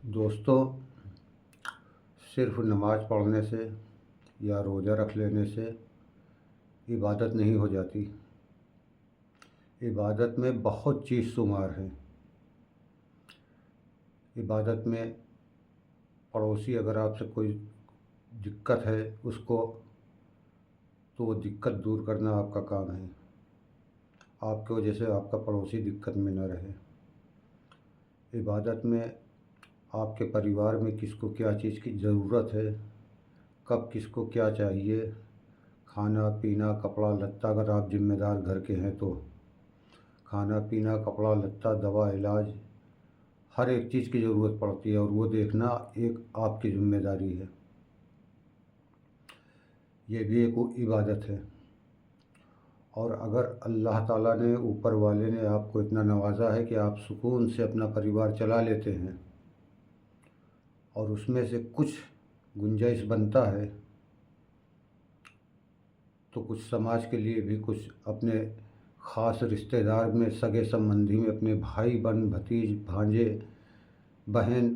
दोस्तों, सिर्फ नमाज़ पढ़ने से या रोज़ा रख लेने से इबादत नहीं हो जाती। इबादत में बहुत चीज़ शुमार हैं। इबादत में पड़ोसी अगर आपसे कोई दिक्कत है उसको, तो वो दिक्कत दूर करना आपका काम है। आपकी वजह से आपका पड़ोसी दिक्कत में न रहे। इबादत में आपके परिवार में किसको क्या चीज़ की ज़रूरत है, कब किसको क्या चाहिए, खाना पीना कपड़ा लत्ता, अगर आप ज़िम्मेदार घर के हैं तो खाना पीना कपड़ा लत्ता दवा इलाज हर एक चीज़ की ज़रूरत पड़ती है और वो देखना एक आपकी ज़िम्मेदारी है। ये भी एक इबादत है। और अगर अल्लाह ताला ने, ऊपर वाले ने आपको इतना नवाजा है कि आप सुकून से अपना परिवार चला लेते हैं और उसमें से कुछ गुंजाइश बनता है, तो कुछ समाज के लिए भी, कुछ अपने ख़ास रिश्तेदार में, सगे संबंधी में, अपने भाई बहन भतीज भांजे बहन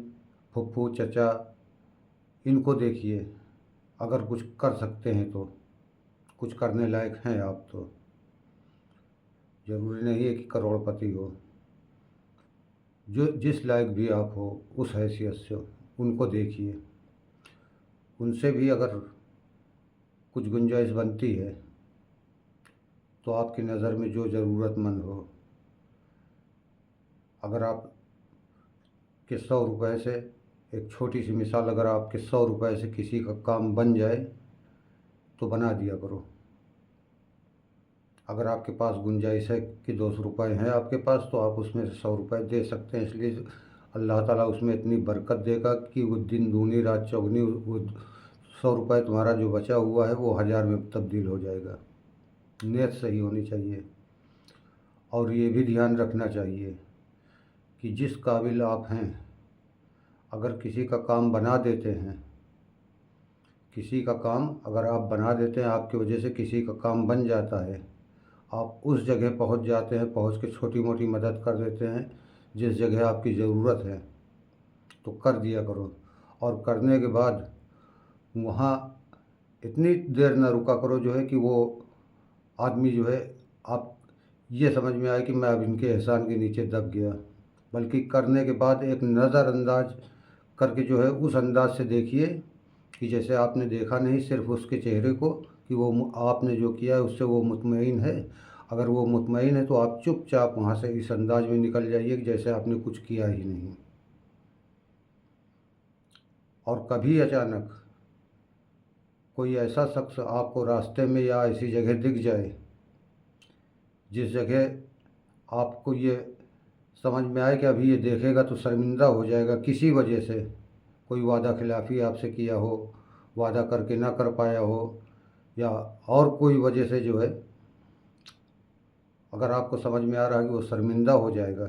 फूफू चचा, इनको देखिए। अगर कुछ कर सकते हैं तो, कुछ करने लायक हैं आप तो, ज़रूरी नहीं है कि करोड़पति हो। जो जिस लायक भी आप हो उस हैसियत से उनको देखिए। उनसे भी अगर कुछ गुंजाइश बनती है तो आपकी नज़र में जो ज़रूरतमंद हो, अगर आप के 100 रुपये से, एक छोटी सी मिसाल, अगर आपके 100 रुपये से किसी का काम बन जाए तो बना दिया करो। अगर आपके पास गुंजाइश है कि 200 रुपये हैं आपके पास, तो आप उसमें से 100 रुपये दे सकते हैं। इसलिए अल्लाह ताला उसमें इतनी बरकत देगा कि वो दिन दूनी रात चौगनी, वो 100 रुपये तुम्हारा जो बचा हुआ है वो 1000 में तब्दील हो जाएगा। नीयत सही होनी चाहिए। और ये भी ध्यान रखना चाहिए कि जिस काबिल आप हैं, अगर किसी का काम बना देते हैं, किसी का काम अगर आप बना देते हैं, आपकी वजह से किसी का काम बन जाता है, आप उस जगह पहुंच जाते हैं, पहुंच के छोटी मोटी मदद कर देते हैं जिस जगह आपकी ज़रूरत है, तो कर दिया करो। और करने के बाद वहाँ इतनी देर न रुका करो जो है कि वो आदमी जो है, आप ये समझ में आए कि मैं अब इनके एहसान के नीचे दब गया। बल्कि करने के बाद एक नज़रअंदाज करके जो है उस अंदाज से देखिए कि जैसे आपने देखा नहीं, सिर्फ उसके चेहरे को, कि वो आपने जो किया है उससे वो मुतमईन है। अगर वो मुतमईन है तो आप चुपचाप वहाँ से इस अंदाज में निकल जाइए कि जैसे आपने कुछ किया ही नहीं। और कभी अचानक कोई ऐसा शख्स आपको रास्ते में या ऐसी जगह दिख जाए जिस जगह आपको ये समझ में आए कि अभी ये देखेगा तो शर्मिंदा हो जाएगा किसी वजह से, कोई वादा खिलाफ़ी आपसे किया हो, वादा करके ना कर पाया हो, या और कोई वजह से जो है, अगर आपको समझ में आ रहा है कि वो शर्मिंदा हो जाएगा,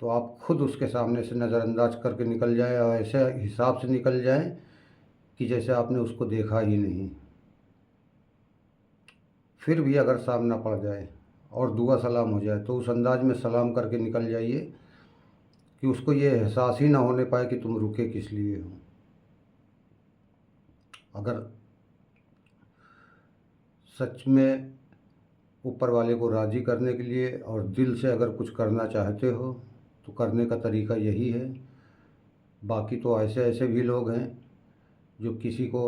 तो आप खुद उसके सामने से नज़रअंदाज करके निकल जाएं और ऐसे हिसाब से निकल जाएं कि जैसे आपने उसको देखा ही नहीं। फिर भी अगर सामना पड़ जाए और दुआ सलाम हो जाए तो उस अंदाज में सलाम करके निकल जाइए कि उसको ये एहसास ही ना होने पाए कि तुम रुके किस लिए हो। अगर सच में ऊपर वाले को राज़ी करने के लिए और दिल से अगर कुछ करना चाहते हो तो करने का तरीका यही है। बाकी तो ऐसे ऐसे भी लोग हैं जो किसी को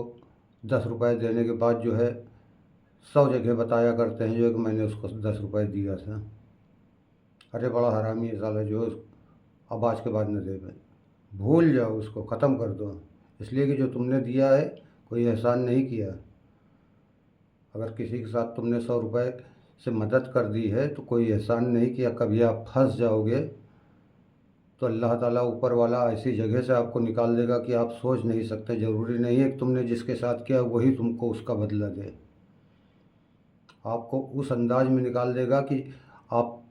10 रुपये देने के बाद जो है 100 जगह बताया करते हैं जो है कि मैंने उसको 10 रुपये दिया था। अरे बड़ा हरामी है साला, जो अब आज के बाद न दे भाई, भूल जाओ, उसको ख़त्म कर दो। इसलिए कि जो तुमने दिया है कोई एहसान नहीं किया। अगर किसी के साथ तुमने 100 रुपये से मदद कर दी है तो कोई एहसान नहीं किया। कभी आप फंस जाओगे तो अल्लाह ताला ऊपर वाला ऐसी जगह से आपको निकाल देगा कि आप सोच नहीं सकते। ज़रूरी नहीं है कि तुमने जिसके साथ किया वही तुमको उसका बदला दे। आपको उस अंदाज में निकाल देगा कि आप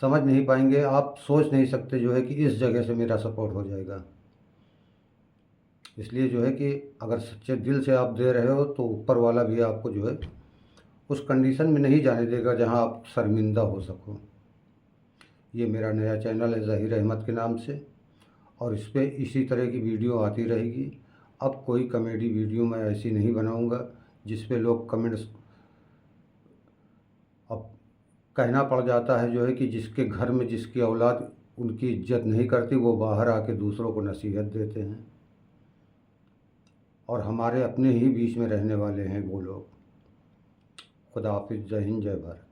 समझ नहीं पाएंगे, आप सोच नहीं सकते जो है कि इस जगह से मेरा सपोर्ट हो जाएगा। इसलिए जो है कि अगर सच्चे दिल से आप दे रहे हो तो ऊपर वाला भी आपको जो है उस कंडीशन में नहीं जाने देगा जहां आप शर्मिंदा हो सको। ये मेरा नया चैनल है ज़हीर अहमद के नाम से, और इस पे इसी तरह की वीडियो आती रहेगी। अब कोई कॉमेडी वीडियो मैं ऐसी नहीं बनाऊंगा जिस पे लोग कमेंट्स, अब कहना पड़ जाता है जो है कि जिसके घर में जिसकी औलाद उनकी इज्जत नहीं करती वो बाहर आके दूसरों को नसीहत देते हैं, और हमारे अपने ही बीच में रहने वाले हैं वो लोग। खुदा हाफिज़। जय हिंद, जय भारत।